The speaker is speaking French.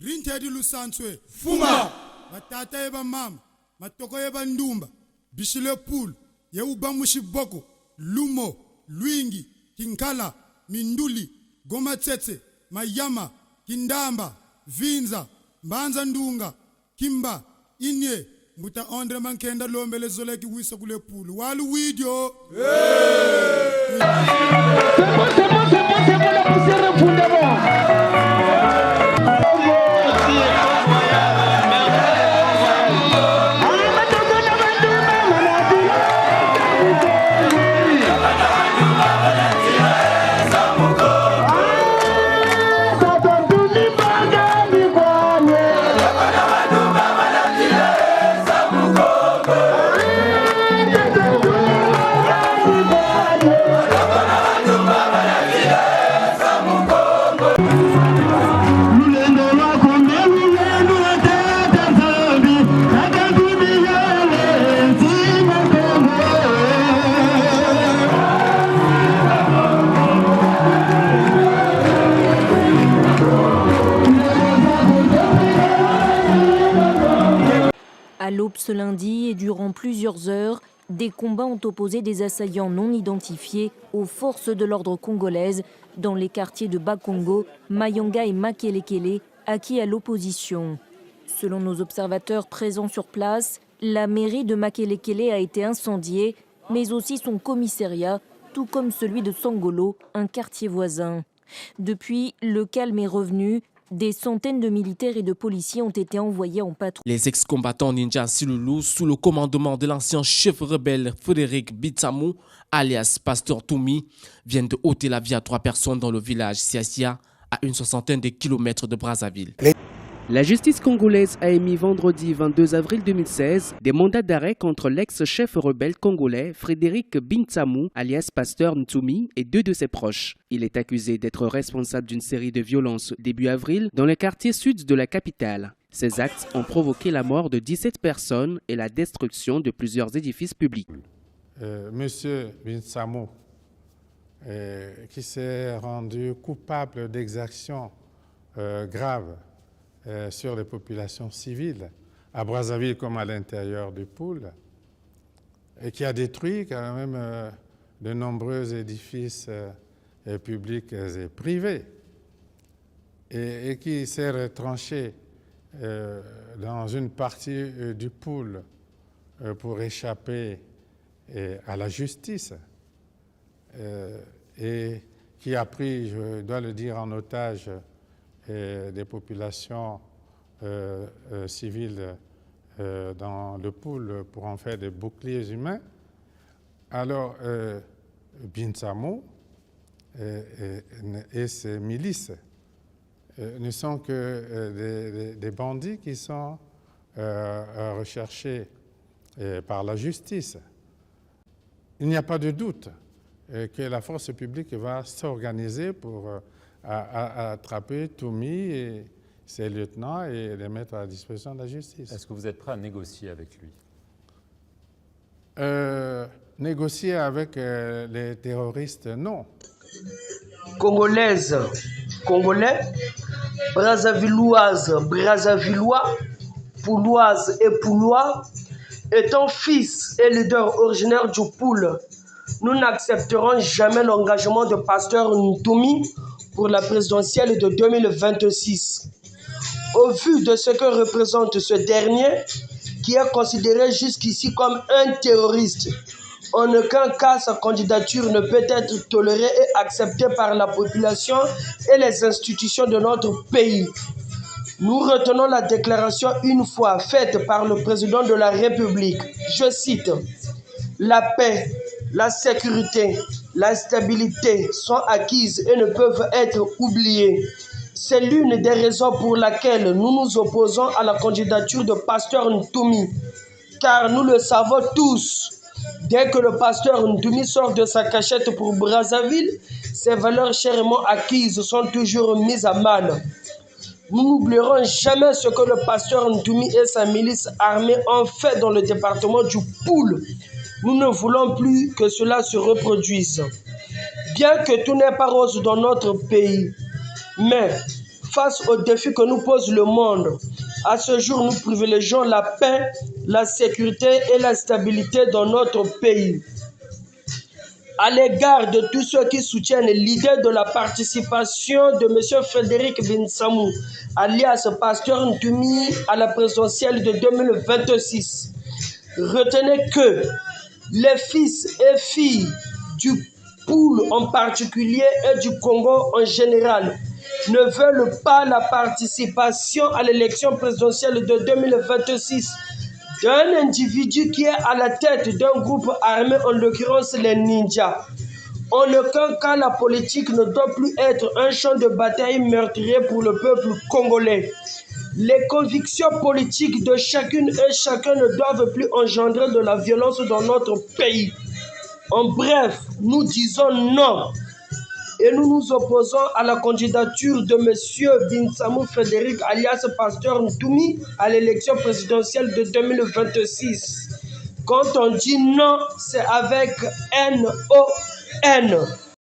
Rintedi Lusanswe, Fuma, Matata Eba Mama, Matoko Eba Ndumba, Bishile Pool, Yeubamushi Boko, Lumo, Luingi, Kinkala, Minduli, Goma Tsetse, Mayama, Kindamba, Vinza, Mbanza Ndunga, Kimba, Inye, Muta Andre Mankenda Lombele Zoleki Wisa Kule Pool, Walu Video. C'est bon, la poussière pour À l'aube ce lundi et durant plusieurs heures, des combats ont opposé des assaillants non identifiés aux forces de l'ordre congolaises dans les quartiers de Bakongo, Mayanga et Makelekele, acquis à l'opposition. Selon nos observateurs présents sur place, la mairie de Makelekele a été incendiée, mais aussi son commissariat, tout comme celui de Sangolo, un quartier voisin. Depuis, le calme est revenu. Des centaines de militaires et de policiers ont été envoyés en patrouille. Les ex-combattants Ninja Silulu, sous le commandement de l'ancien chef rebelle Frédéric Bitsamou, alias Pasteur Toumi, viennent de ôter la vie à 3 personnes dans le village Siasia, à une soixantaine de kilomètres de Brazzaville. La justice congolaise a émis vendredi 22 avril 2016 des mandats d'arrêt contre l'ex-chef rebelle congolais Frédéric Bitsamou, alias Pasteur Ntoumi, et 2 de ses proches. Il est accusé d'être responsable d'une série de violences début avril dans le quartier sud de la capitale. Ces actes ont provoqué la mort de 17 personnes et la destruction de plusieurs édifices publics. Monsieur Bitsamou, qui s'est rendu coupable d'exactions graves sur les populations civiles, à Brazzaville comme à l'intérieur du Pool, et qui a détruit quand même de nombreux édifices publics et privés, et qui s'est retranché dans une partie du Pool pour échapper à la justice, et qui a pris, je dois le dire, en otage des populations civiles dans le Pool pour en faire des boucliers humains. Alors, Bitsamou et ses milices ne sont que des bandits qui sont recherchés par la justice. Il n'y a pas de doute que la force publique va s'organiser pour attraper Toumi et ses lieutenants et les mettre à la disposition de la justice. Est-ce que vous êtes prêt à négocier avec lui? Négocier avec les terroristes, non. Congolaises, Congolais, Brazzavilloises, Brazzavillois, Pouloises et Poulois, étant fils et leader originaire du Pool, nous n'accepterons jamais l'engagement de Pasteur Ntoumi pour la présidentielle de 2026. Au vu de ce que représente ce dernier, qui est considéré jusqu'ici comme un terroriste, en aucun cas sa candidature ne peut être tolérée et acceptée par la population et les institutions de notre pays. Nous retenons la déclaration une fois faite par le président de la République. Je cite: « La paix, la sécurité, la stabilité sont acquises et ne peuvent être oubliées. C'est l'une des raisons pour laquelle nous nous opposons à la candidature de Pasteur Ntoumi, car nous le savons tous, dès que le Pasteur Ntoumi sort de sa cachette pour Brazzaville, ses valeurs chèrement acquises sont toujours mises à mal. Nous n'oublierons jamais ce que le Pasteur Ntoumi et sa milice armée ont fait dans le département du Pool. Nous ne voulons plus que cela se reproduise. Bien que tout n'est pas rose dans notre pays, mais face aux défis que nous pose le monde. À ce jour, nous privilégions la paix, la sécurité et la stabilité dans notre pays. À l'égard de tous ceux qui soutiennent l'idée de la participation de M. Frédéric Bintsamou, alias Pasteur Ntoumi, à la présidentielle de 2026, retenez que les fils et filles du Poul en particulier et du Congo en général ne veulent pas la participation à l'élection présidentielle de 2026 d'un individu qui est à la tête d'un groupe armé, en l'occurrence les ninjas. En aucun cas, la politique ne doit plus être un champ de bataille meurtrier pour le peuple congolais. Les convictions politiques de chacune et chacun ne doivent plus engendrer de la violence dans notre pays. En bref, nous disons non et nous nous opposons à la candidature de M. Bintsamou Frédéric alias Pasteur Ntoumi à l'élection présidentielle de 2026. Quand on dit non, c'est avec N-O-N.